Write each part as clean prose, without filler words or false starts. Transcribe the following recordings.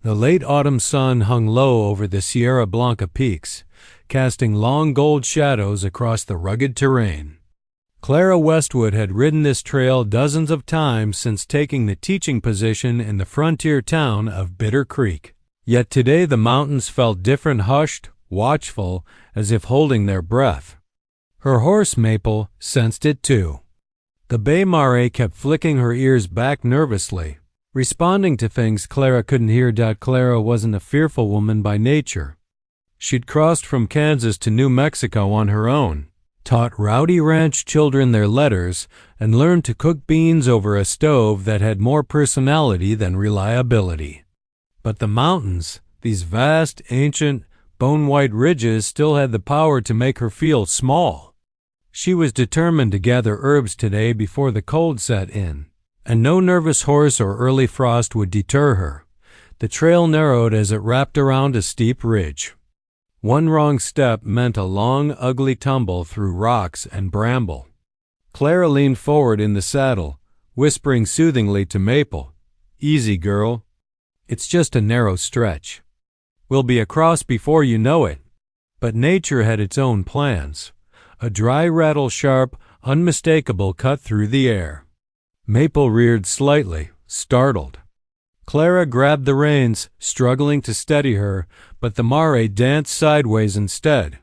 The late autumn sun hung low over the Sierra Blanca peaks, casting long gold shadows across the rugged terrain. Clara Westwood had ridden this trail dozens of times since taking the teaching position in the frontier town of Bitter Creek. Yet today the mountains felt different, hushed, watchful, as if holding their breath. Her horse Maple sensed it too. The bay mare kept flicking her ears back nervously, responding to things Clara couldn't hear. Clara wasn't a fearful woman by nature. She'd crossed from Kansas to New Mexico on her own, taught rowdy ranch children their letters, and learned to cook beans over a stove that had more personality than reliability. But the mountains, these vast, ancient, bone-white ridges, still had the power to make her feel small. She was determined to gather herbs today before the cold set in, and no nervous horse or early frost would deter her. The trail narrowed as it wrapped around a steep ridge. One wrong step meant a long, ugly tumble through rocks and bramble. Clara leaned forward in the saddle, whispering soothingly to Maple, "Easy, girl. It's just a narrow stretch. We'll be across before you know it." But nature had its own plans. A dry rattle, sharp, unmistakable, cut through the air. Maple reared slightly, startled. Clara grabbed the reins, struggling to steady her, but the mare danced sideways instead.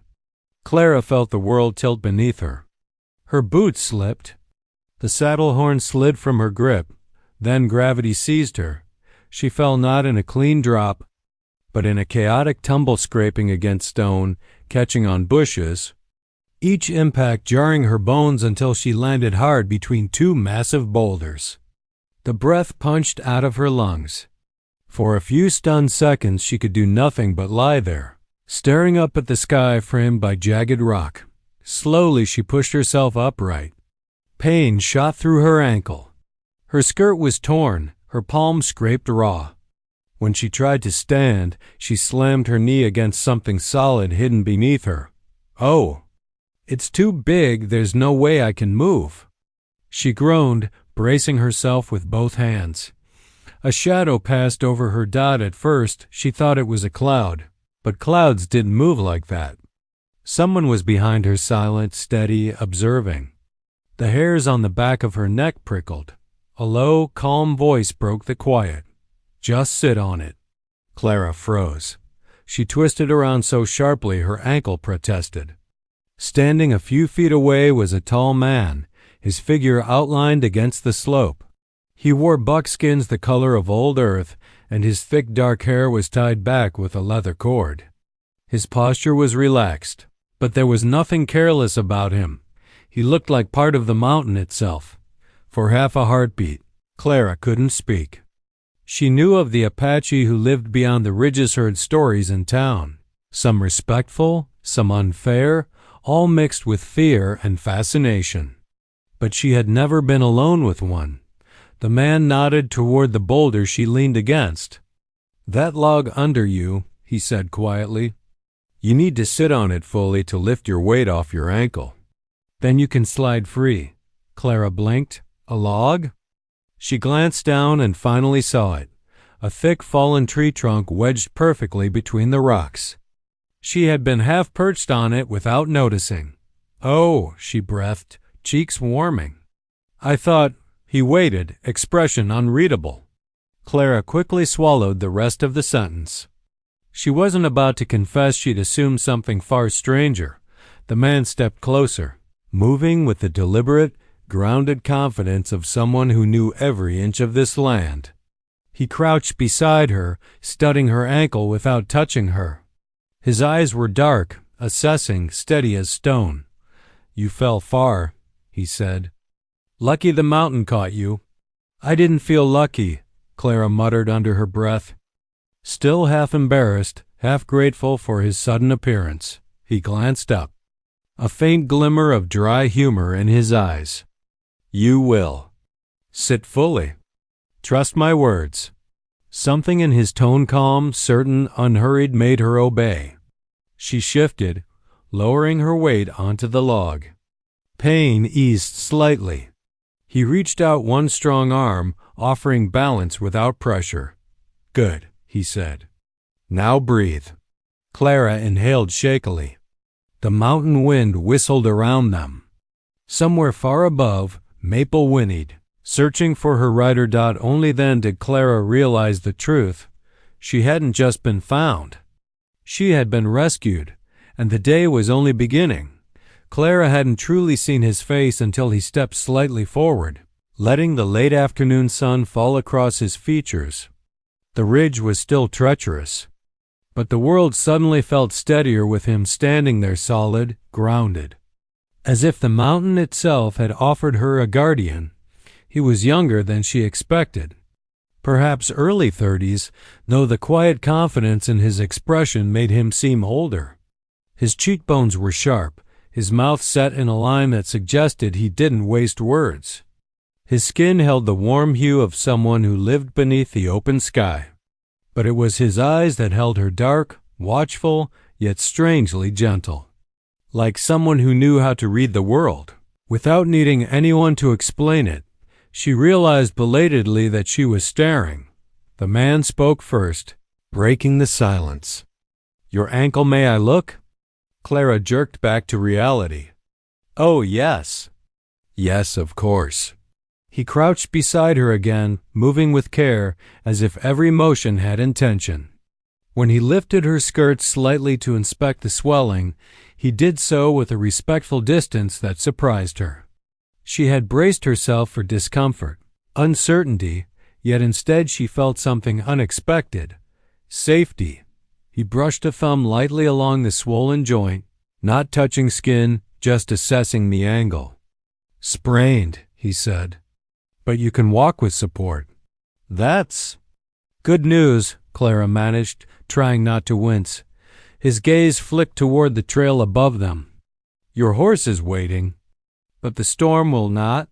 Clara felt the world tilt beneath her. Her boots slipped. The saddle horn slid from her grip. Then gravity seized her. She fell not in a clean drop, but in a chaotic tumble, scraping against stone, catching on bushes, each impact jarring her bones until she landed hard between two massive boulders. The breath punched out of her lungs. For a few stunned seconds she could do nothing but lie there, staring up at the sky framed by jagged rock. Slowly she pushed herself upright. Pain shot through her ankle. Her skirt was torn, her palms scraped raw. When she tried to stand, she slammed her knee against something solid hidden beneath her. "Oh, it's too big, there's no way I can move." She groaned, bracing herself with both hands. A shadow passed over her. At first, she thought it was a cloud, but clouds didn't move like that. Someone was behind her, silent, steady, observing. The hairs on the back of her neck prickled. A low, calm voice broke the quiet. "Just sit on it." Clara froze. She twisted around so sharply her ankle protested. Standing a few feet away was a tall man, his figure outlined against the slope. He wore buckskins the color of old earth, and his thick dark hair was tied back with a leather cord. His posture was relaxed, but there was nothing careless about him. He looked like part of the mountain itself. For half a heartbeat, Clara couldn't speak. She knew of the Apache who lived beyond the ridges, heard stories in town, some respectful, some unfair, all mixed with fear and fascination. But she had never been alone with one. The man nodded toward the boulder she leaned against. "That log under you," he said quietly. "You need to sit on it fully to lift your weight off your ankle. Then you can slide free." Clara blinked. "A log?" She glanced down and finally saw it, a thick fallen tree trunk wedged perfectly between the rocks. She had been half perched on it without noticing. "Oh," she breathed, cheeks warming. "I thought—" He waited, expression unreadable. Clara quickly swallowed the rest of the sentence. She wasn't about to confess she'd assumed something far stranger. The man stepped closer, moving with the deliberate, grounded confidence of someone who knew every inch of this land. He crouched beside her, studying her ankle without touching her. His eyes were dark, assessing, steady as stone. "You fell far," he said. "Lucky the mountain caught you." "I didn't feel lucky," Clara muttered under her breath. Still half embarrassed, half grateful for his sudden appearance, he glanced up. A faint glimmer of dry humor in his eyes. "You will. Sit fully. Trust my words." Something in his tone, calm, certain, unhurried, made her obey. She shifted, lowering her weight onto the log. Pain eased slightly. He reached out one strong arm, offering balance without pressure. "Good," he said. Now breathe. Clara inhaled shakily. The mountain wind whistled around them. Somewhere far above, Maple whinnied, searching for her rider. Only then did Clara realize the truth. She hadn't just been found. She had been rescued, and the day was only beginning. Clara hadn't truly seen his face until he stepped slightly forward, letting the late afternoon sun fall across his features. The ridge was still treacherous, but the world suddenly felt steadier with him standing there solid, grounded. As if the mountain itself had offered her a guardian. He was younger than she expected, perhaps early 30s, though the quiet confidence in his expression made him seem older. His cheekbones were sharp, his mouth set in a line that suggested he didn't waste words. His skin held the warm hue of someone who lived beneath the open sky. But it was his eyes that held her dark, watchful, yet strangely gentle. Like someone who knew how to read the world. Without needing anyone to explain it, she realized belatedly that she was staring. The man spoke first, breaking the silence. Your ankle, may I look? Clara jerked back to reality. Oh, yes. Yes, of course. He crouched beside her again, moving with care, as if every motion had intention. When he lifted her skirts slightly to inspect the swelling, he did so with a respectful distance that surprised her. She had braced herself for discomfort, uncertainty, yet instead she felt something unexpected. Safety. He brushed a thumb lightly along the swollen joint, not touching skin, just assessing the angle. Sprained, he said. But you can walk with support. That's good news, Clara managed, trying not to wince. His gaze flicked toward the trail above them. Your horse is waiting. But the storm will not.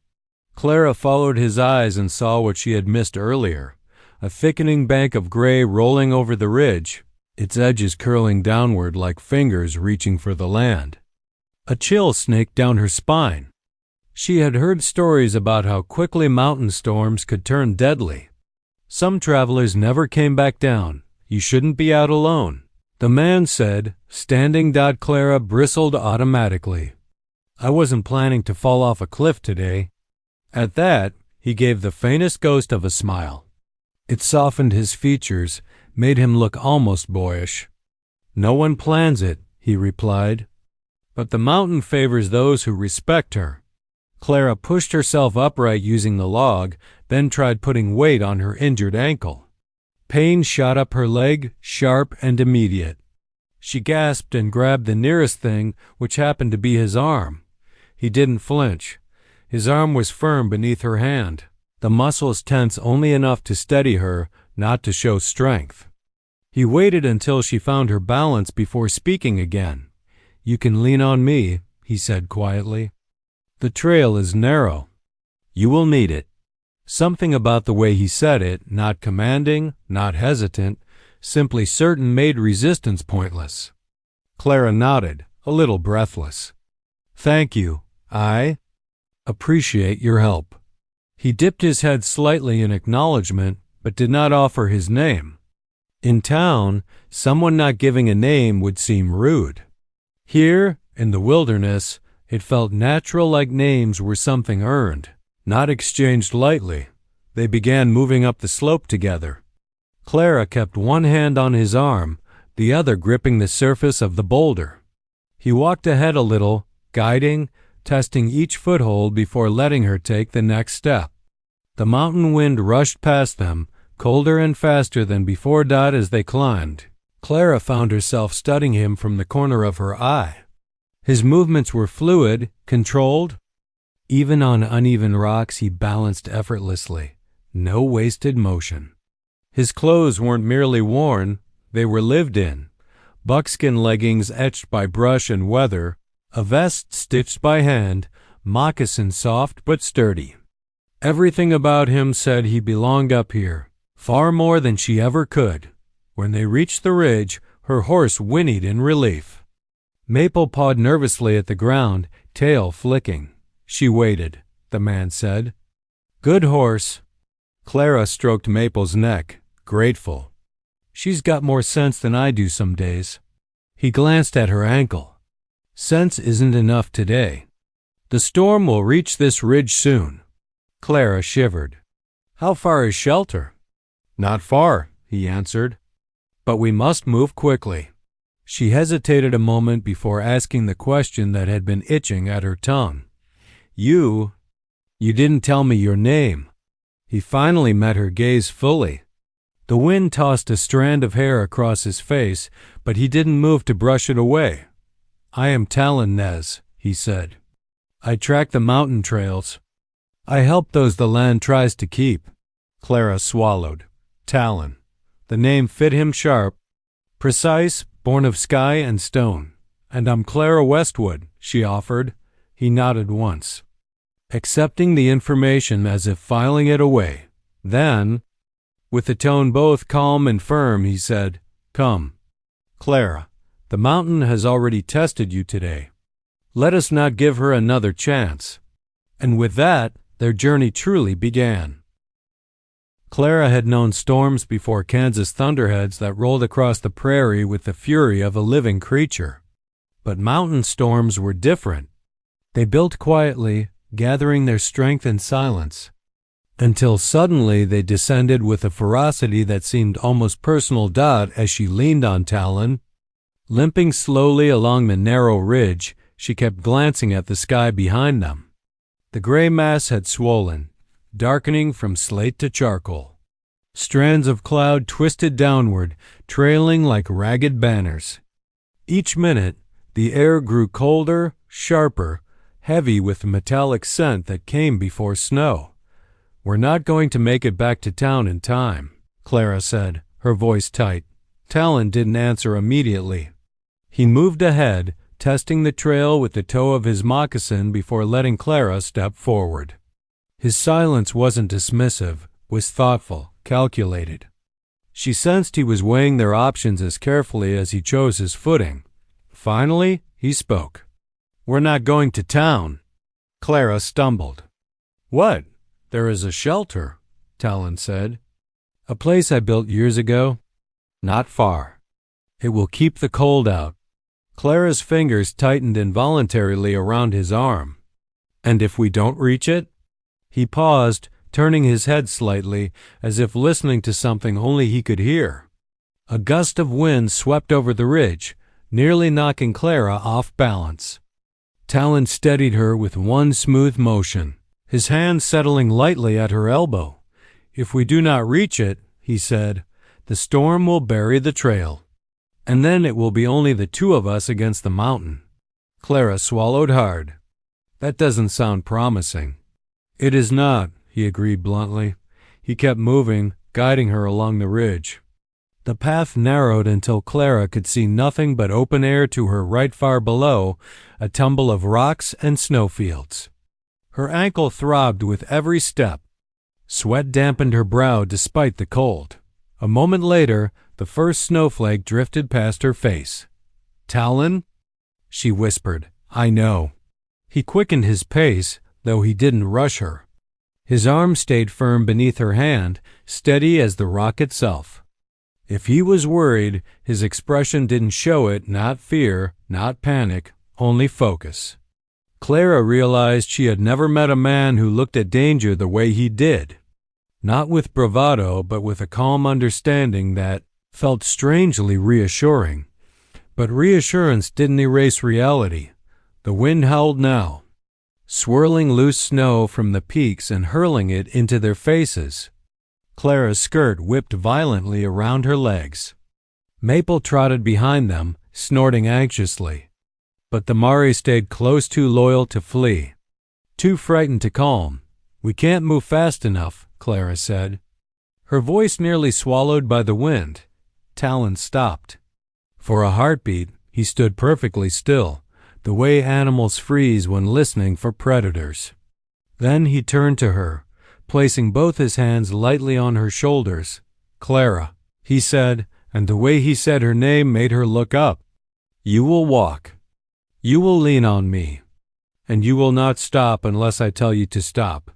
Clara followed his eyes and saw what she had missed earlier, a thickening bank of gray rolling over the ridge, its edges curling downward like fingers reaching for the land. A chill snaked down her spine. She had heard stories about how quickly mountain storms could turn deadly. Some travelers never came back down. You shouldn't be out alone, the man said, standing. Clara bristled automatically. I wasn't planning to fall off a cliff today. At that, he gave the faintest ghost of a smile. It softened his features, made him look almost boyish. No one plans it, he replied. But the mountain favors those who respect her. Clara pushed herself upright using the log, then tried putting weight on her injured ankle. Pain shot up her leg, sharp and immediate. She gasped and grabbed the nearest thing, which happened to be his arm. He didn't flinch. His arm was firm beneath her hand, the muscles tense only enough to steady her, not to show strength. He waited until she found her balance before speaking again. You can lean on me, he said quietly. The trail is narrow. You will need it. Something about the way he said it, not commanding, not hesitant, simply certain, made resistance pointless. Clara nodded, a little breathless. Thank you. I appreciate your help. He dipped his head slightly in acknowledgement, but did not offer his name. In town, someone not giving a name would seem rude. Here, in the wilderness, it felt natural, like names were something earned, not exchanged lightly. They began moving up the slope together. Clara kept one hand on his arm, the other gripping the surface of the boulder. He walked ahead a little, guiding, testing each foothold before letting her take the next step. The mountain wind rushed past them, colder and faster than before. As they climbed, Clara found herself studying him from the corner of her eye. His movements were fluid, controlled. Even on uneven rocks he balanced effortlessly, no wasted motion. His clothes weren't merely worn, they were lived in. Buckskin leggings etched by brush and weather, a vest stitched by hand, moccasins soft but sturdy. Everything about him said he belonged up here, far more than she ever could. When they reached the ridge, her horse whinnied in relief. Maple pawed nervously at the ground, tail flicking. She waited, the man said. Good horse. Clara stroked Maple's neck, grateful. She's got more sense than I do some days." He glanced at her ankle. "Sense isn't enough today. The storm will reach this ridge soon." Clara shivered. "How far is shelter?" "Not far," he answered. "But we must move quickly." She hesitated a moment before asking the question that had been itching at her tongue. You didn't tell me your name." He finally met her gaze fully. The wind tossed a strand of hair across his face, but he didn't move to brush it away. "I am Talon Nez," he said. "I track the mountain trails. I help those the land tries to keep." Clara swallowed. Talon. The name fit him sharp. Precise, born of sky and stone. "And I'm Clara Westwood," she offered. He nodded once, accepting the information as if filing it away. Then, with a tone both calm and firm, he said, "Come, Clara, the mountain has already tested you today. Let us not give her another chance." And with that, their journey truly began. Clara had known storms before Kansas thunderheads that rolled across the prairie with the fury of a living creature. But mountain storms were different. They built quietly, gathering their strength in silence, until suddenly they descended with a ferocity that seemed almost personal. As she leaned on Talon, limping slowly along the narrow ridge, she kept glancing at the sky behind them. The gray mass had swollen, darkening from slate to charcoal. Strands of cloud twisted downward, trailing like ragged banners. Each minute, the air grew colder, sharper, heavy with the metallic scent that came before snow. "We're not going to make it back to town in time," Clara said, her voice tight. Talon didn't answer immediately. He moved ahead, testing the trail with the toe of his moccasin before letting Clara step forward. His silence wasn't dismissive, was thoughtful, calculated. She sensed he was weighing their options as carefully as he chose his footing. Finally, he spoke. "We're not going to town." Clara stumbled. "What? There is a shelter," Talon said. "A place I built years ago. Not far. It will keep the cold out." Clara's fingers tightened involuntarily around his arm. "And if we don't reach it?" He paused, turning his head slightly, as if listening to something only he could hear. A gust of wind swept over the ridge, nearly knocking Clara off balance. Talon steadied her with one smooth motion, his hand settling lightly at her elbow. "If we do not reach it," he said, "the storm will bury the trail. And then it will be only the two of us against the mountain." Clara swallowed hard. "That doesn't sound promising." "It is not," he agreed bluntly. He kept moving, guiding her along the ridge. The path narrowed until Clara could see nothing but open air to her right, far below, a tumble of rocks and snowfields. Her ankle throbbed with every step. Sweat dampened her brow despite the cold. A moment later, the first snowflake drifted past her face. "Talon?" she whispered. "I know." He quickened his pace, though he didn't rush her. His arm stayed firm beneath her hand, steady as the rock itself. If he was worried, his expression didn't show it. Not fear, not panic, only focus. Clara realized she had never met a man who looked at danger the way he did. Not with bravado, but with a calm understanding that felt strangely reassuring. But reassurance didn't erase reality. The wind howled now, swirling loose snow from the peaks and hurling it into their faces. Clara's skirt whipped violently around her legs. Maple trotted behind them, snorting anxiously. But the Mari stayed close, too loyal to flee, too frightened to calm. "We can't move fast enough," Clara said. Her voice nearly swallowed by the wind. Talon stopped. For a heartbeat, he stood perfectly still, the way animals freeze when listening for predators. Then he turned to her, placing both his hands lightly on her shoulders. "Clara," he said, and the way he said her name made her look up. "You will walk. You will lean on me. And you will not stop unless I tell you to stop."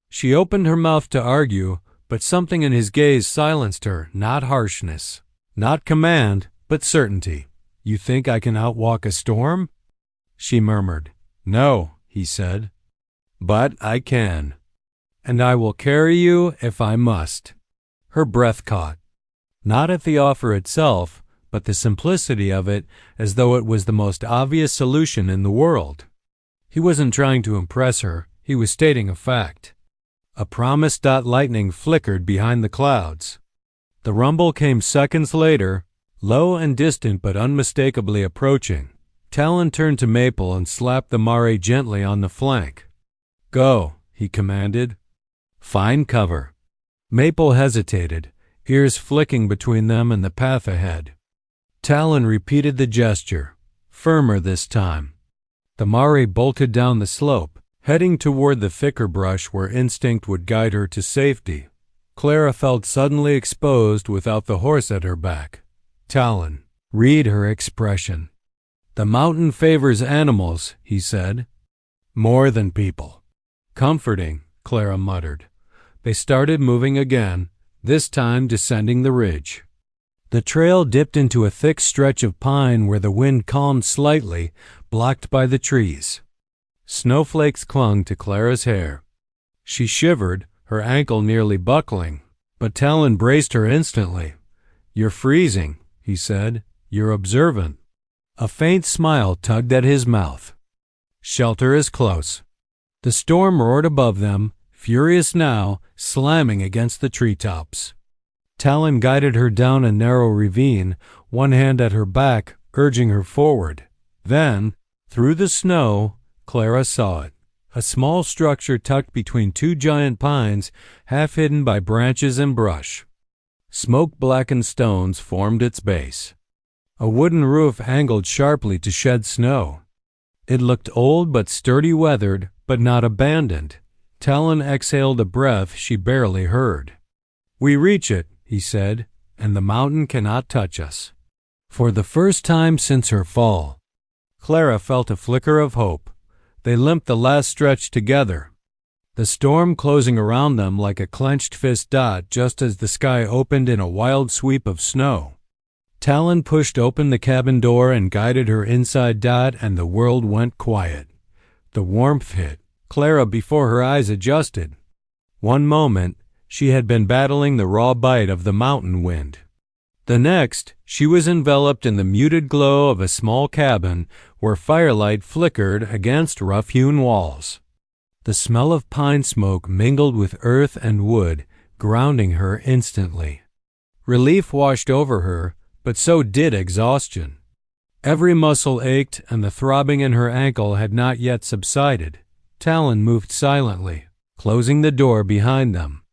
She opened her mouth to argue, but something in his gaze silenced her, not harshness, Not command, but certainty. You think I can outwalk a storm? She murmured. No, he said. But I can. And I will carry you if I must. Her breath caught. Not at the offer itself, but the simplicity of it, as though it was the most obvious solution in the world. He wasn't trying to impress her, he was stating a fact. A promise. Lightning flickered behind the clouds. The rumble came seconds later, low and distant but unmistakably approaching. Talon turned to Maple and slapped the Mare gently on the flank. Go, he commanded. Find cover. Maple hesitated, ears flicking between them and the path ahead. Talon repeated the gesture, firmer this time. The Mare bolted down the slope, heading toward the thicker brush where instinct would guide her to safety. Clara felt suddenly exposed without the horse at her back. Talon, read her expression. The mountain favors animals, he said. More than people. Comforting, Clara muttered. They started moving again, this time descending the ridge. The trail dipped into a thick stretch of pine where the wind calmed slightly, blocked by the trees. Snowflakes clung to Clara's hair. She shivered, her ankle nearly buckling, but Talon braced her instantly. You're freezing, he said. You're observant. A faint smile tugged at his mouth. Shelter is close. The storm roared above them, furious now, slamming against the treetops. Talon guided her down a narrow ravine, one hand at her back, urging her forward. Then, through the snow, Clara saw it. A small structure tucked between two giant pines, half hidden by branches and brush. Smoke-blackened stones formed its base. A wooden roof angled sharply to shed snow. It looked old but sturdy, weathered, but not abandoned. Talon exhaled a breath she barely heard. We reach it, he said, and the mountain cannot touch us. For the first time since her fall. Clara felt a flicker of hope. They limped the last stretch together. The storm closing around them like a clenched fist just as the sky opened in a wild sweep of snow. Talon pushed open the cabin door and guided her inside and the world went quiet. The warmth hit Clara before her eyes adjusted. One moment, she had been battling the raw bite of the mountain wind. The next, she was enveloped in the muted glow of a small cabin where firelight flickered against rough-hewn walls. The smell of pine smoke mingled with earth and wood, grounding her instantly. Relief washed over her, but so did exhaustion. Every muscle ached and the throbbing in her ankle had not yet subsided. Talon moved silently, closing the door behind them.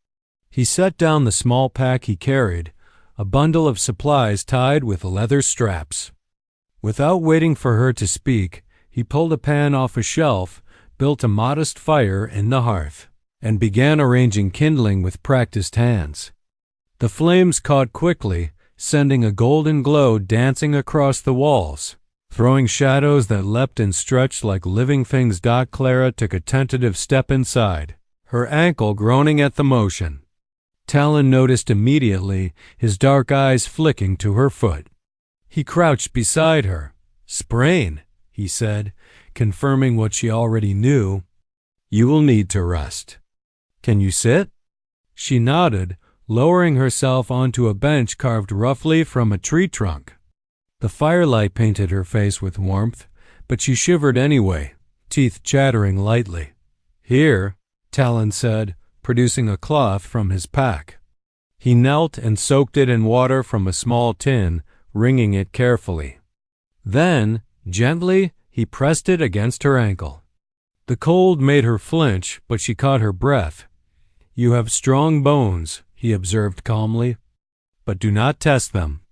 He set down the small pack he carried, a bundle of supplies tied with leather straps. Without waiting for her to speak, he pulled a pan off a shelf, built a modest fire in the hearth, and began arranging kindling with practiced hands. The flames caught quickly, sending a golden glow dancing across the walls, throwing shadows that leapt and stretched like living things. Clara took a tentative step inside, her ankle groaning at the motion. Talon noticed immediately, his dark eyes flicking to her foot. He crouched beside her. Sprain, he said, confirming what she already knew. You will need to rest. Can you sit? She nodded, lowering herself onto a bench carved roughly from a tree trunk. The firelight painted her face with warmth, but she shivered anyway, teeth chattering lightly. Here, Talon said, producing a cloth from his pack. He knelt and soaked it in water from a small tin, wringing it carefully. Then, gently, he pressed it against her ankle. The cold made her flinch, but she caught her breath. You have strong bones, he observed calmly, but do not test them.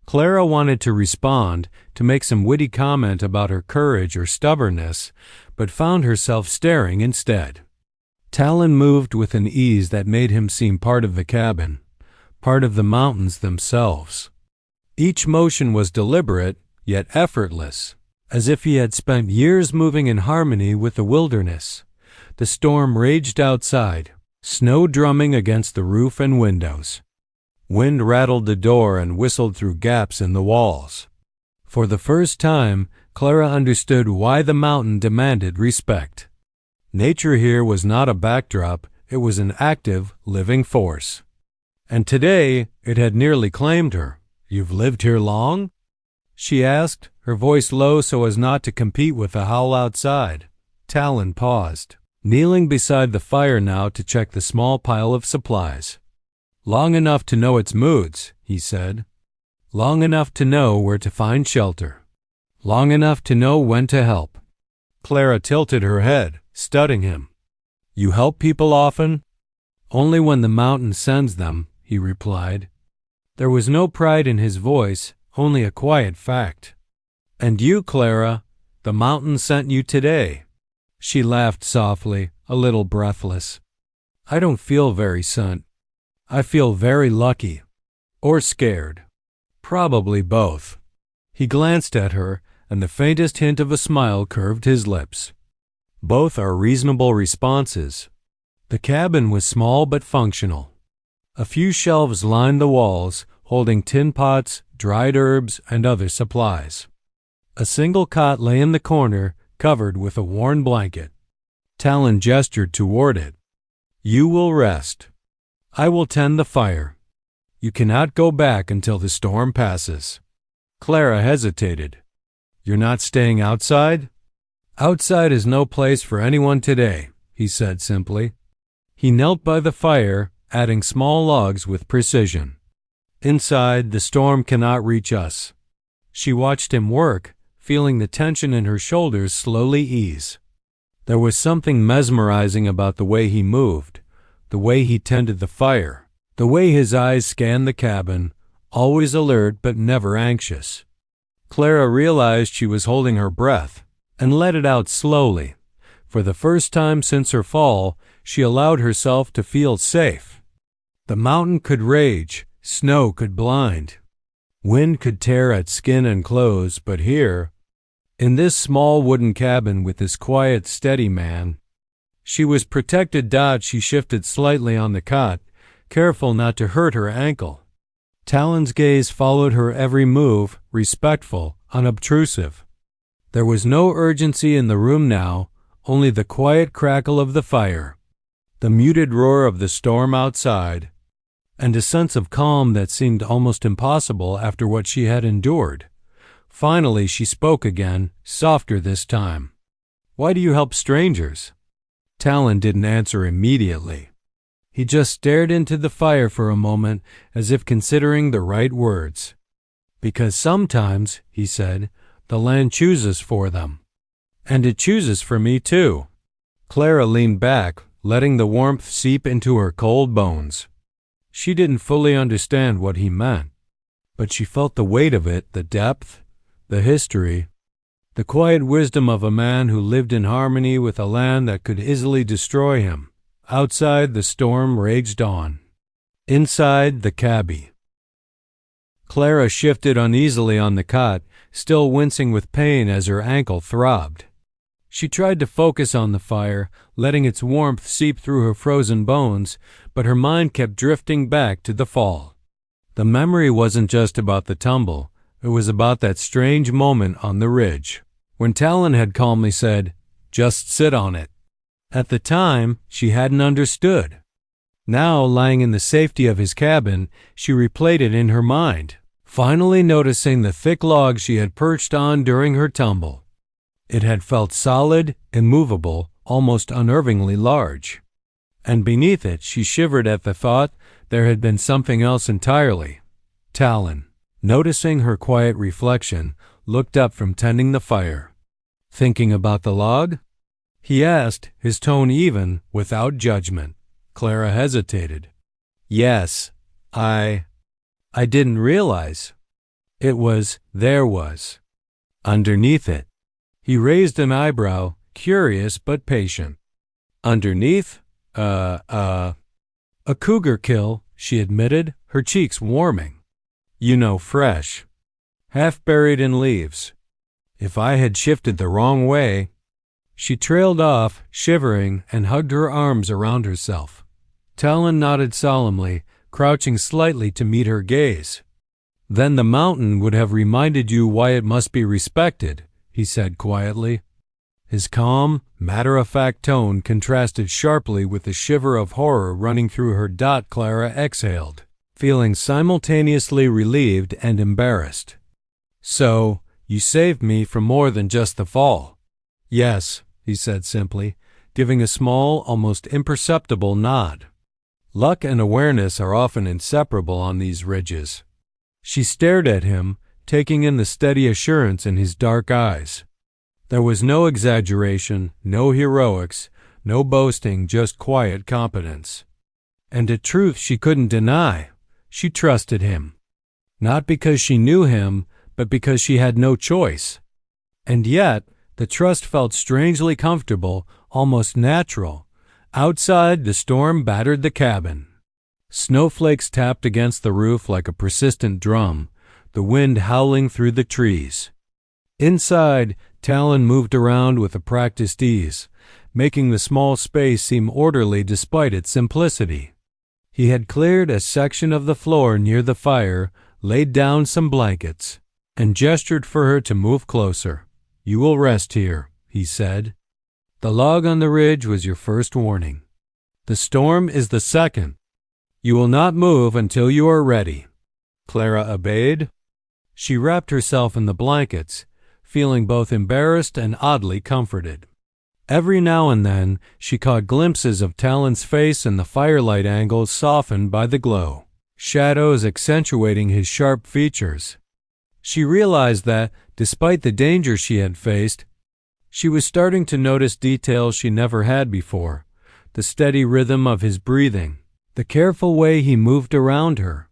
Clara wanted to respond, to make some witty comment about her courage or stubbornness, but found herself staring instead. Talon moved with an ease that made him seem part of the cabin, part of the mountains themselves. Each motion was deliberate, yet effortless, as if he had spent years moving in harmony with the wilderness. The storm raged outside, snow drumming against the roof and windows. Wind rattled the door and whistled through gaps in the walls. For the first time, Clara understood why the mountain demanded respect. Nature here was not a backdrop, it was an active, living force. And today, it had nearly claimed her. "You've lived here long?" she asked, her voice low so as not to compete with the howl outside. Talon paused, kneeling beside the fire now to check the small pile of supplies. "Long enough to know its moods," he said. "Long enough to know where to find shelter. Long enough to know when to help." Clara tilted her head, studying him. "You help people often?" "Only when the mountain sends them," he replied. There was no pride in his voice, only a quiet fact. "And you, Clara, the mountain sent you today." She laughed softly, a little breathless. "I don't feel very sent. I feel very lucky. Or scared. Probably both." He glanced at her, and the faintest hint of a smile curved his lips. "Both are reasonable responses." The cabin was small but functional. A few shelves lined the walls, holding tin pots, dried herbs, and other supplies. A single cot lay in the corner, covered with a worn blanket. Talon gestured toward it. "You will rest. I will tend the fire. You cannot go back until the storm passes." Clara hesitated. "You're not staying outside?" "Outside is no place for anyone today," he said simply. He knelt by the fire, adding small logs with precision. "Inside, the storm cannot reach us." She watched him work, feeling the tension in her shoulders slowly ease. There was something mesmerizing about the way he moved, the way he tended the fire, the way his eyes scanned the cabin, always alert but never anxious. Clara realized she was holding her breath, and let it out slowly. For the first time since her fall, she allowed herself to feel safe. The mountain could rage, snow could blind, wind could tear at skin and clothes, but here, in this small wooden cabin with this quiet, steady man, she was protected. She shifted slightly on the cot, careful not to hurt her ankle. Talon's gaze followed her every move, respectful, unobtrusive. There was no urgency in the room now, only the quiet crackle of the fire, the muted roar of the storm outside, and a sense of calm that seemed almost impossible after what she had endured. Finally she spoke again, softer this time. "Why do you help strangers?" Talon didn't answer immediately. He just stared into the fire for a moment, as if considering the right words. "Because sometimes," he said, "the land chooses for them. And it chooses for me, too." Clara leaned back, letting the warmth seep into her cold bones. She didn't fully understand what he meant, but she felt the weight of it, the depth, the history, the quiet wisdom of a man who lived in harmony with a land that could easily destroy him. Outside, the storm raged on. Inside, the cabbie. Clara shifted uneasily on the cot, still wincing with pain as her ankle throbbed. She tried to focus on the fire, letting its warmth seep through her frozen bones, but her mind kept drifting back to the fall. The memory wasn't just about the tumble, it was about that strange moment on the ridge, when Talon had calmly said, "Just sit on it." At the time, she hadn't understood. Now, lying in the safety of his cabin, she replayed it in her mind, finally noticing the thick log she had perched on during her tumble. It had felt solid, immovable, almost unnervingly large. And beneath it, she shivered at the thought there had been something else entirely. Talon, noticing her quiet reflection, looked up from tending the fire. "Thinking about the log?" he asked, his tone even, without judgment. Clara hesitated. "Yes, I didn't realize. There was. Underneath it." He raised an eyebrow, curious but patient. "Underneath? A cougar kill," she admitted, her cheeks warming. Fresh. Half buried in leaves. If I had shifted the wrong way." She trailed off, shivering, and hugged her arms around herself. Talon nodded solemnly, crouching slightly to meet her gaze. "Then the mountain would have reminded you why it must be respected," he said quietly. His calm, matter-of-fact tone contrasted sharply with the shiver of horror running through her. Clara exhaled, feeling simultaneously relieved and embarrassed. "So, you saved me from more than just the fall." "Yes," he said simply, giving a small, almost imperceptible nod. "Luck and awareness are often inseparable on these ridges." She stared at him, taking in the steady assurance in his dark eyes. There was no exaggeration, no heroics, no boasting, just quiet competence. And a truth she couldn't deny. She trusted him. Not because she knew him, but because she had no choice. And yet, the trust felt strangely comfortable, almost natural. Outside, the storm battered the cabin. Snowflakes tapped against the roof like a persistent drum, the wind howling through the trees. Inside, Talon moved around with a practiced ease, making the small space seem orderly despite its simplicity. He had cleared a section of the floor near the fire, laid down some blankets, and gestured for her to move closer. "You will rest here," he said. "The log on the ridge was your first warning. The storm is the second. You will not move until you are ready." Clara obeyed. She wrapped herself in the blankets, feeling both embarrassed and oddly comforted. Every now and then, she caught glimpses of Talon's face in the firelight angles softened by the glow, shadows accentuating his sharp features. She realized that, despite the danger she had faced, she was starting to notice details she never had before: the steady rhythm of his breathing, the careful way he moved around her,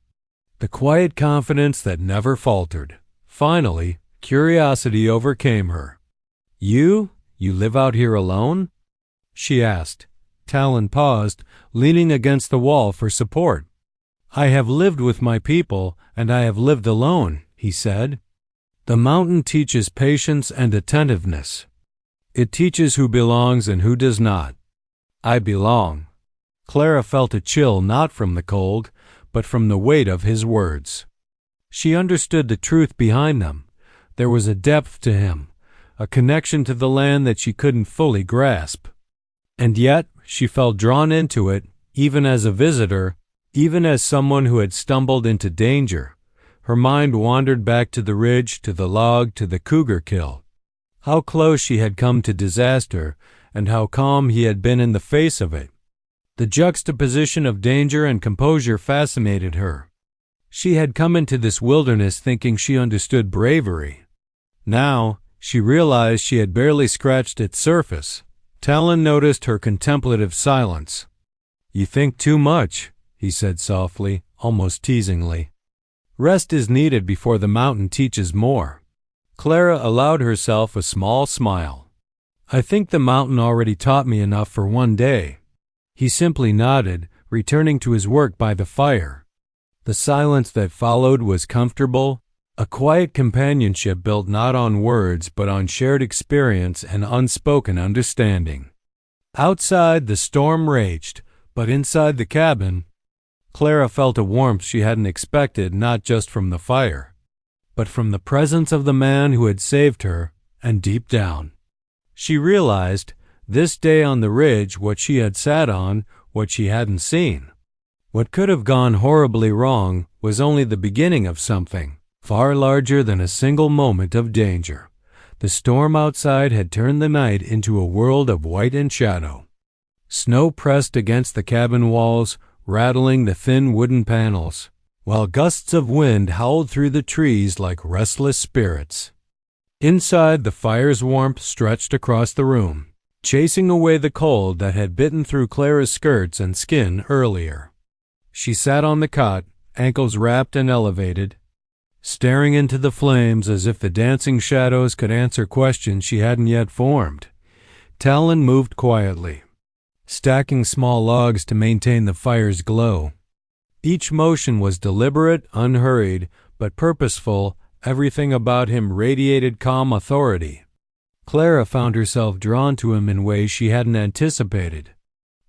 the quiet confidence that never faltered. Finally, curiosity overcame her. You live out here alone?" she asked. Talon paused, leaning against the wall for support. "I have lived with my people, and I have lived alone," he said. "The mountain teaches patience and attentiveness. It teaches who belongs and who does not. I belong." Clara felt a chill not from the cold, but from the weight of his words. She understood the truth behind them. There was a depth to him, a connection to the land that she couldn't fully grasp. And yet, she felt drawn into it, even as a visitor, even as someone who had stumbled into danger. Her mind wandered back to the ridge, to the log, to the cougar kill. How close she had come to disaster, and how calm he had been in the face of it. The juxtaposition of danger and composure fascinated her. She had come into this wilderness thinking she understood bravery. Now, she realized she had barely scratched its surface. Talon noticed her contemplative silence. "You think too much," he said softly, almost teasingly. "Rest is needed before the mountain teaches more." Clara allowed herself a small smile. "I think the mountain already taught me enough for one day." He simply nodded, returning to his work by the fire. The silence that followed was comfortable, a quiet companionship built not on words but on shared experience and unspoken understanding. Outside, the storm raged, but inside the cabin, Clara felt a warmth she hadn't expected, not just from the fire, but from the presence of the man who had saved her. And deep down, she realized, this day on the ridge, what she had sat on, what she hadn't seen, what could have gone horribly wrong, was only the beginning of something far larger than a single moment of danger. The storm outside had turned the night into a world of white and shadow. Snow pressed against the cabin walls, rattling the thin wooden panels, while gusts of wind howled through the trees like restless spirits. Inside, the fire's warmth stretched across the room, chasing away the cold that had bitten through Clara's skirts and skin earlier. She sat on the cot, ankles wrapped and elevated, staring into the flames as if the dancing shadows could answer questions she hadn't yet formed. Talon moved quietly, stacking small logs to maintain the fire's glow. Each motion was deliberate, unhurried, but purposeful. Everything about him radiated calm authority. Clara found herself drawn to him in ways she hadn't anticipated.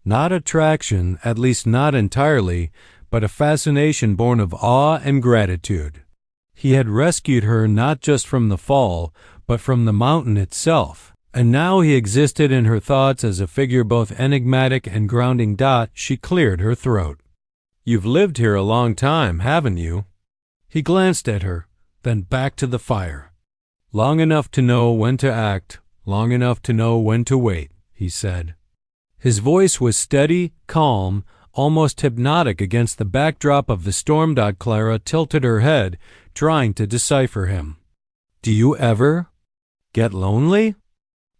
Not attraction, at least not entirely, but a fascination born of awe and gratitude. He had rescued her not just from the fall, but from the mountain itself, and now he existed in her thoughts as a figure both enigmatic and grounding. She cleared her throat. "You've lived here a long time, haven't you?" He glanced at her, then back to the fire. "Long enough to know when to act, long enough to know when to wait," he said. His voice was steady, calm, almost hypnotic against the backdrop of the storm. Clara tilted her head, trying to decipher him. "Do you ever get lonely?"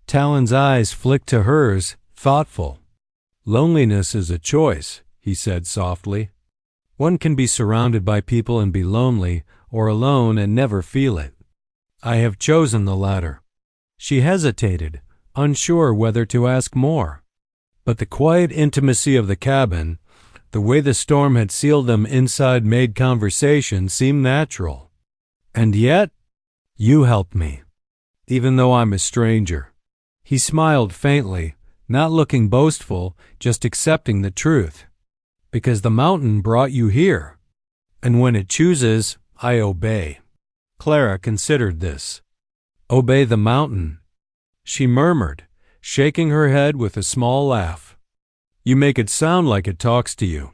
Talon's eyes flicked to hers, thoughtful. "Loneliness is a choice," he said softly. "One can be surrounded by people and be lonely, or alone and never feel it. I have chosen the latter." She hesitated, unsure whether to ask more. But the quiet intimacy of the cabin, the way the storm had sealed them inside, made conversation seem natural. "And yet, you helped me, even though I'm a stranger." He smiled faintly, not looking boastful, just accepting the truth. "Because the mountain brought you here, and when it chooses, I obey." Clara considered this. "Obey the mountain," she murmured, shaking her head with a small laugh. "You make it sound like it talks to you."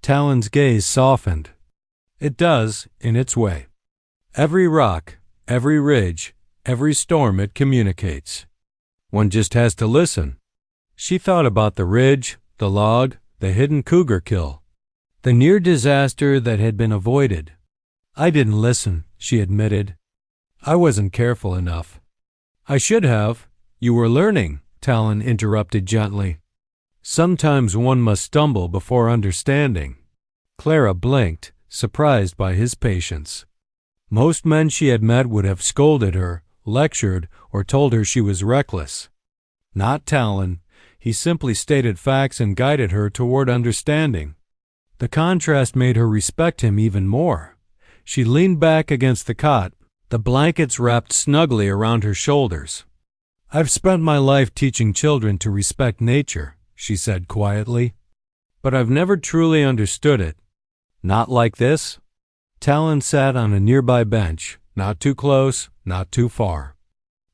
Talon's gaze softened. "It does, in its way. Every rock, every ridge, every storm it communicates. One just has to listen." She thought about the ridge, the log, the hidden cougar kill, the near disaster that had been avoided. "I didn't listen," she admitted. "I wasn't careful enough." "I should have. You were learning," Talon interrupted gently. "Sometimes one must stumble before understanding." Clara blinked, surprised by his patience. Most men she had met would have scolded her, lectured, or told her she was reckless. Not Talon. He simply stated facts and guided her toward understanding. The contrast made her respect him even more. She leaned back against the cot, the blankets wrapped snugly around her shoulders. "I've spent my life teaching children to respect nature," she said quietly. "But I've never truly understood it. Not like this." Talon sat on a nearby bench, not too close, not too far.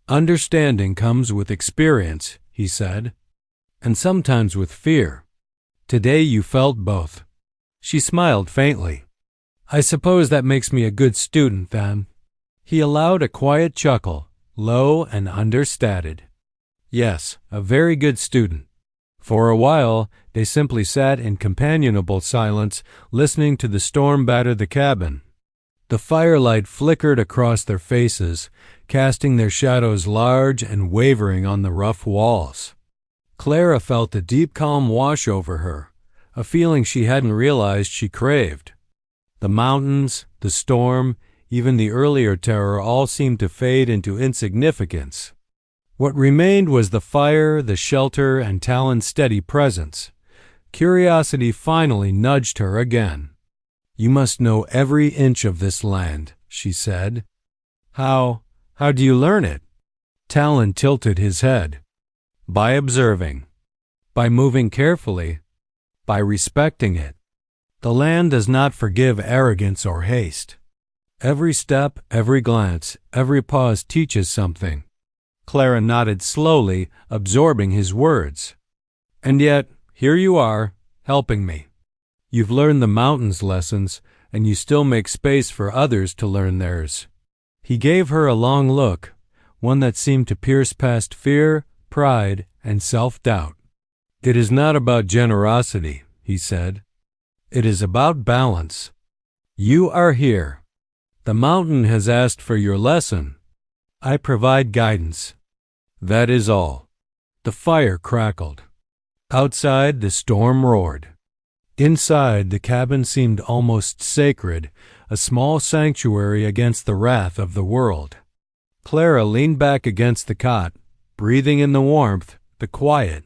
"Understanding comes with experience," he said, "and sometimes with fear. Today you felt both." She smiled faintly. "I suppose that makes me a good student, then." He allowed a quiet chuckle, low and understated. "Yes, a very good student." For a while, they simply sat in companionable silence, listening to the storm batter the cabin. The firelight flickered across their faces, casting their shadows large and wavering on the rough walls. Clara felt a deep calm wash over her, a feeling she hadn't realized she craved. The mountains, the storm, even the earlier terror all seemed to fade into insignificance. What remained was the fire, the shelter, and Talon's steady presence. Curiosity finally nudged her again. "You must know every inch of this land," she said. How do you learn it?" Talon tilted his head. "By observing, by moving carefully, by respecting it. The land does not forgive arrogance or haste. Every step, every glance, every pause teaches something." Clara nodded slowly, absorbing his words. "And yet, here you are, helping me. You've learned the mountain's lessons, and you still make space for others to learn theirs." He gave her a long look, one that seemed to pierce past fear, pride, and self-doubt. "It is not about generosity," he said. "It is about balance. You are here. The mountain has asked for your lesson. I provide guidance. That is all." The fire crackled. Outside, the storm roared. Inside, the cabin seemed almost sacred, a small sanctuary against the wrath of the world. Clara leaned back against the cot, breathing in the warmth, the quiet,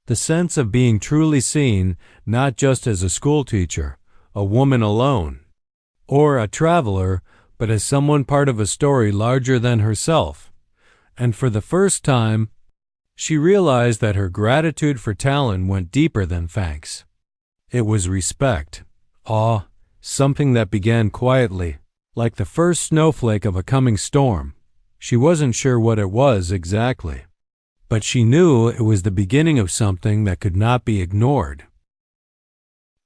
the sense of being truly seen, not just as a schoolteacher, a woman alone, or a traveler, but as someone part of a story larger than herself. And for the first time, she realized that her gratitude for Talon went deeper than thanks. It was respect, Awe, something that began quietly, like the first snowflake of a coming storm. She wasn't sure what it was exactly, but she knew it was the beginning of something that could not be ignored.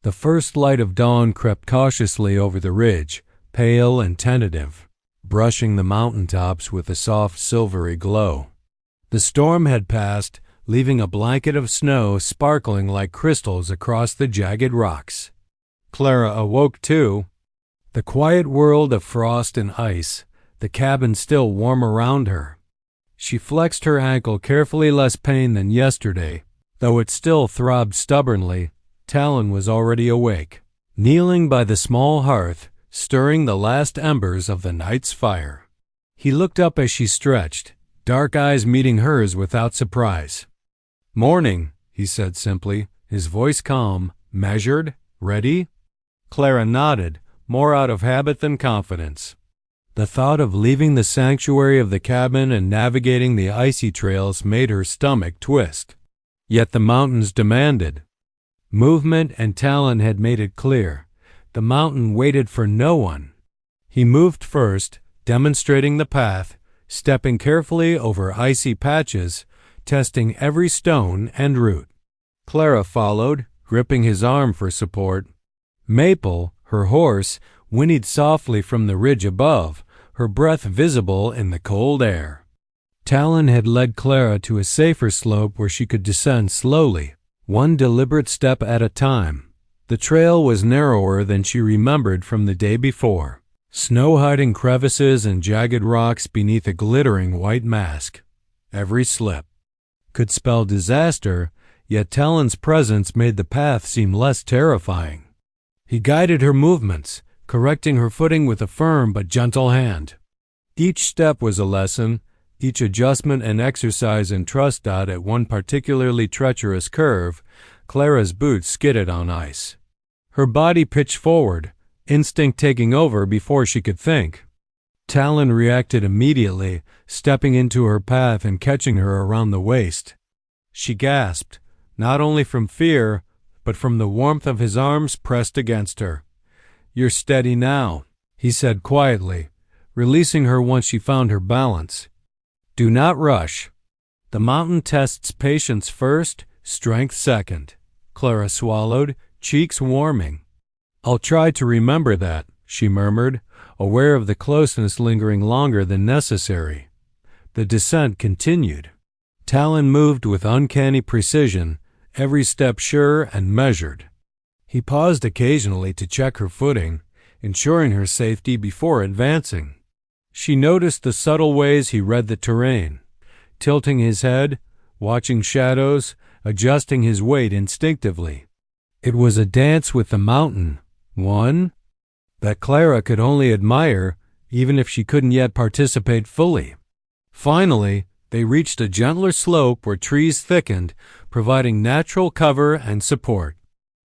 The first light of dawn crept cautiously over the ridge, pale and tentative, brushing the mountaintops with a soft silvery glow. The storm had passed, leaving a blanket of snow sparkling like crystals across the jagged rocks. Clara awoke too. The quiet world of frost and ice, the cabin still warm around her. She flexed her ankle, carefully, less pain than yesterday, though it still throbbed stubbornly. Talon was already awake, kneeling by the small hearth, stirring the last embers of the night's fire. He looked up as she stretched, dark eyes meeting hers without surprise. "Morning," he said simply, his voice calm, measured, ready. Clara nodded, more out of habit than confidence. The thought of leaving the sanctuary of the cabin and navigating the icy trails made her stomach twist. Yet the mountains demanded movement, and Talon had made it clear. The mountain waited for no one. He moved first, demonstrating the path, stepping carefully over icy patches, testing every stone and root. Clara followed, gripping his arm for support. Maple, her horse, whinnied softly from the ridge above, her breath visible in the cold air. Talon had led Clara to a safer slope where she could descend slowly, one deliberate step at a time. The trail was narrower than she remembered from the day before, snow-hiding crevices and jagged rocks beneath a glittering white mask. Every slip could spell disaster, yet Talon's presence made the path seem less terrifying. He guided her movements, correcting her footing with a firm but gentle hand. Each step was a lesson, each adjustment an exercise in trust. At one particularly treacherous curve, Clara's boots skidded on ice. Her body pitched forward, instinct taking over before she could think. Talon reacted immediately, stepping into her path and catching her around the waist. She gasped, not only from fear, but from the warmth of his arms pressed against her. "You're steady now," he said quietly, releasing her once she found her balance. "Do not rush. The mountain tests patience first, strength second." Clara swallowed, cheeks warming. "I'll try to remember that," she murmured, aware of the closeness lingering longer than necessary. The descent continued. Talon moved with uncanny precision, every step sure and measured. He paused occasionally to check her footing, ensuring her safety before advancing. She noticed the subtle ways he read the terrain, tilting his head, watching shadows, adjusting his weight instinctively. It was a dance with the mountain, one that Clara could only admire, even if she couldn't yet participate fully. Finally, they reached a gentler slope where trees thickened, providing natural cover and support.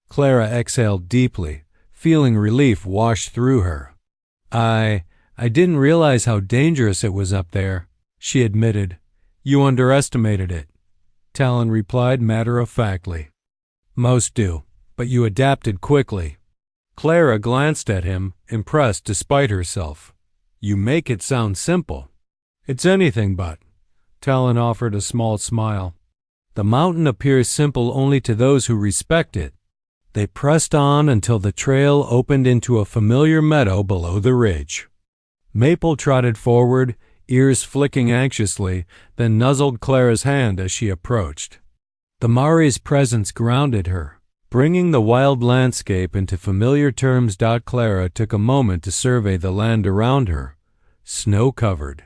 Clara exhaled deeply, feeling relief wash through her. I didn't realize how dangerous it was up there," she admitted. "You underestimated it," Talon replied matter-of-factly. "Most do, but you adapted quickly." Clara glanced at him, impressed despite herself. "You make it sound simple." "It's anything but." Talon offered a small smile. "The mountain appears simple only to those who respect it." They pressed on until the trail opened into a familiar meadow below the ridge. Maple trotted forward, ears flicking anxiously, then nuzzled Clara's hand as she approached. The Maori's presence grounded her, bringing the wild landscape into familiar terms. Clara took a moment to survey the land around her, snow-covered.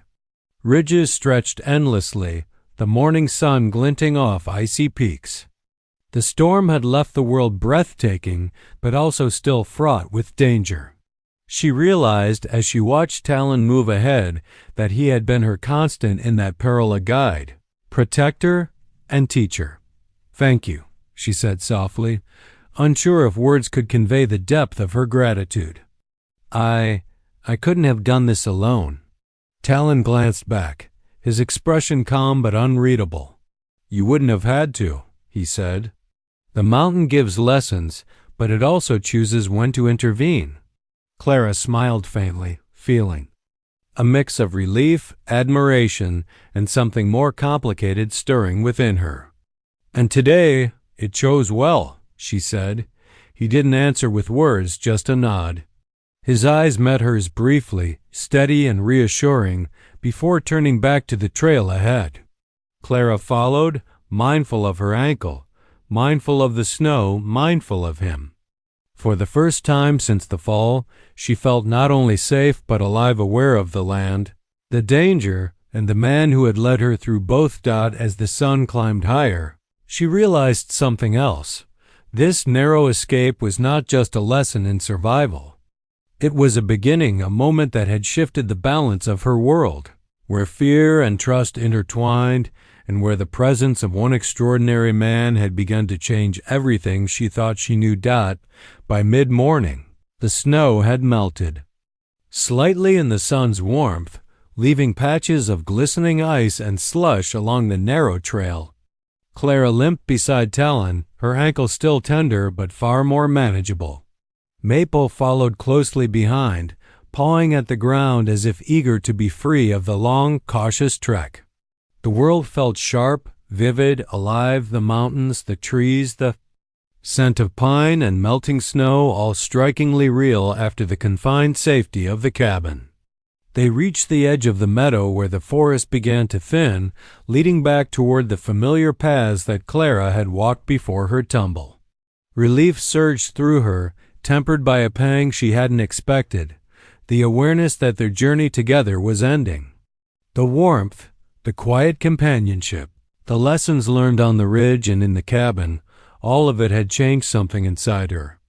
Ridges stretched endlessly, the morning sun glinting off icy peaks. The storm had left the world breathtaking, but also still fraught with danger. She realized as she watched Talon move ahead that he had been her constant in that peril, a guide, protector, and teacher. "Thank you," she said softly, unsure if words could convey the depth of her gratitude. I couldn't have done this alone." Talon glanced back, his expression calm but unreadable. "You wouldn't have had to," he said. "The mountain gives lessons, but it also chooses when to intervene. Clara smiled faintly, feeling a mix of relief, admiration, and something more complicated stirring within her. "And today, it chose well," she said. He didn't answer with words, just a nod. His eyes met hers briefly, steady and reassuring, before turning back to the trail ahead. Clara followed, mindful of her ankle, mindful of the snow, mindful of him. For the first time since the fall, she felt not only safe but alive, aware of the land, the danger, and the man who had led her through both. As the sun climbed higher, she realized something else. This narrow escape was not just a lesson in survival. It was a beginning, a moment that had shifted the balance of her world, where fear and trust intertwined, and where the presence of one extraordinary man had begun to change everything she thought she knew. By mid-morning, the snow had melted slightly in the sun's warmth, leaving patches of glistening ice and slush along the narrow trail. Clara limped beside Talon, her ankle still tender but far more manageable. Maple followed closely behind, pawing at the ground as if eager to be free of the long, cautious trek. The world felt sharp, vivid, alive, the mountains, the trees, the scent of pine and melting snow, all strikingly real after the confined safety of the cabin. They reached the edge of the meadow where the forest began to thin, leading back toward the familiar paths that Clara had walked before her tumble. Relief surged through her, tempered by a pang she hadn't expected, the awareness that their journey together was ending. The warmth, the quiet companionship, the lessons learned on the ridge and in the cabin, all of it had changed something inside her.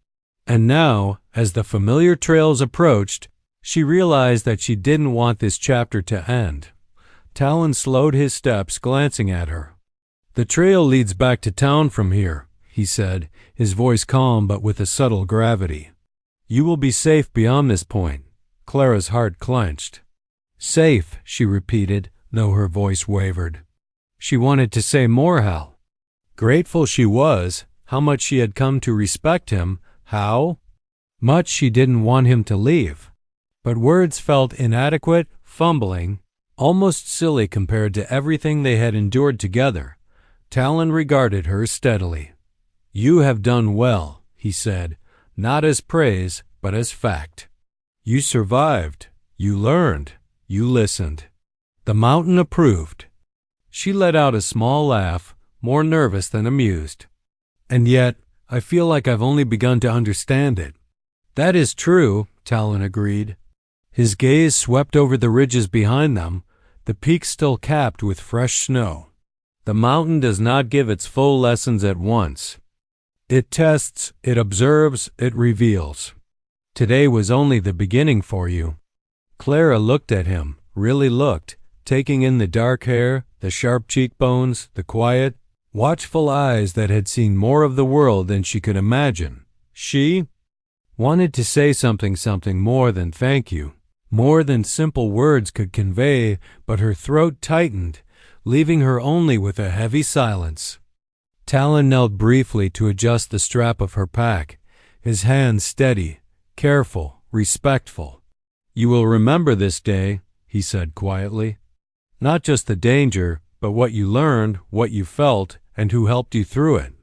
And now, as the familiar trails approached, she realized that she didn't want this chapter to end. Talon slowed his steps, glancing at her. "The trail leads back to town from here," he said, his voice calm but with a subtle gravity. "You will be safe beyond this point." Clara's heart clenched. "Safe," she repeated, though her voice wavered. She wanted to say more, how grateful she was, how much she had come to respect him, how much she didn't want him to leave. But words felt inadequate, fumbling, almost silly compared to everything they had endured together. Talon regarded her steadily. "You have done well," he said, not as praise, but as fact. "You survived. You learned. You listened." The mountain approved. She let out a small laugh, more nervous than amused. "And yet, I feel like I've only begun to understand it." "That is true," Talon agreed. His gaze swept over the ridges behind them, the peaks still capped with fresh snow. "The mountain does not give its full lessons at once. It tests, it observes, it reveals. Today was only the beginning for you." Clara looked at him, really looked, taking in the dark hair, the sharp cheekbones, the quiet, watchful eyes that had seen more of the world than she could imagine. She wanted to say something more than thank you, more than simple words could convey, but her throat tightened, leaving her only with a heavy silence. Talon knelt briefly to adjust the strap of her pack, his hands steady, careful, respectful. "You will remember this day," he said quietly. "Not just the danger, but what you learned, what you felt, and who helped you through it."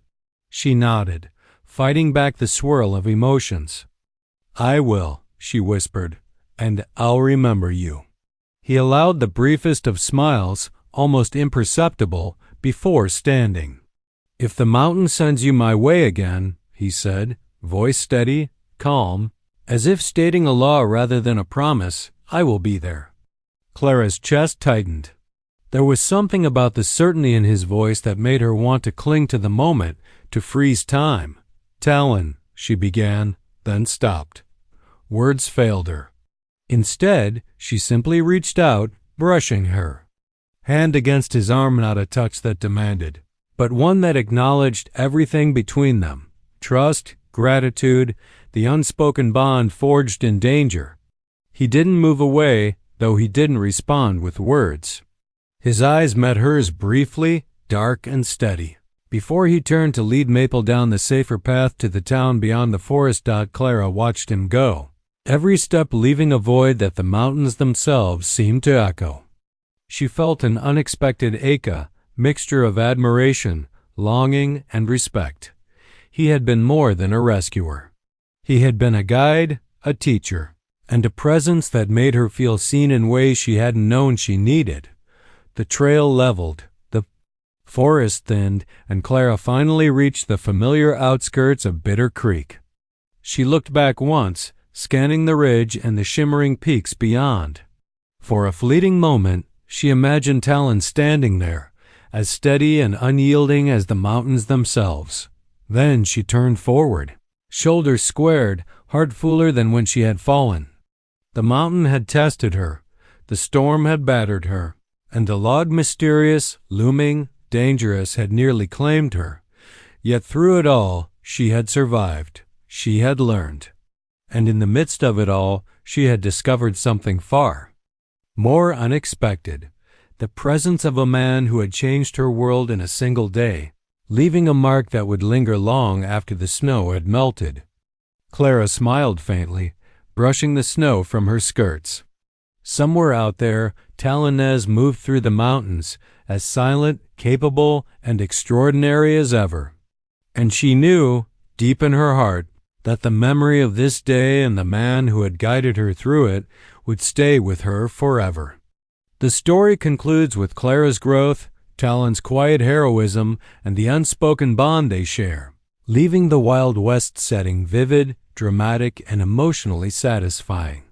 She nodded, fighting back the swirl of emotions. "I will," she whispered, "and I'll remember you." He allowed the briefest of smiles, almost imperceptible, before standing. "If the mountain sends you my way again," he said, voice steady, calm, as if stating a law rather than a promise, "I will be there." Clara's chest tightened. There was something about the certainty in his voice that made her want to cling to the moment, to freeze time. "Talon," she began, then stopped. Words failed her. Instead, she simply reached out, brushing her hand against his arm, not a touch that demanded, but one that acknowledged everything between them: trust, gratitude, the unspoken bond forged in danger. He didn't move away, though he didn't respond with words. His eyes met hers briefly, dark and steady. Before he turned to lead Maple down the safer path to the town beyond the forest, Clara watched him go, every step leaving a void that the mountains themselves seemed to echo. She felt an unexpected mixture of admiration, longing, and respect. He had been more than a rescuer. He had been a guide, a teacher, and a presence that made her feel seen in ways she hadn't known she needed. The trail leveled, the forest thinned, and Clara finally reached the familiar outskirts of Bitter Creek. She looked back once, scanning the ridge and the shimmering peaks beyond. For a fleeting moment, she imagined Talon standing there, as steady and unyielding as the mountains themselves. Then she turned forward, shoulders squared, heart fuller than when she had fallen. The mountain had tested her, the storm had battered her, and the log mysterious, looming, dangerous had nearly claimed her. Yet through it all, she had survived. She had learned. And in the midst of it all, she had discovered something far more unexpected, the presence of a man who had changed her world in a single day, leaving a mark that would linger long after the snow had melted. Clara smiled faintly, brushing the snow from her skirts. Somewhere out there, Talonez moved through the mountains, as silent, capable, and extraordinary as ever. And she knew, deep in her heart, that the memory of this day and the man who had guided her through it would stay with her forever. The story concludes with Clara's growth, Talon's quiet heroism, and the unspoken bond they share, leaving the Wild West setting vivid, dramatic, and emotionally satisfying.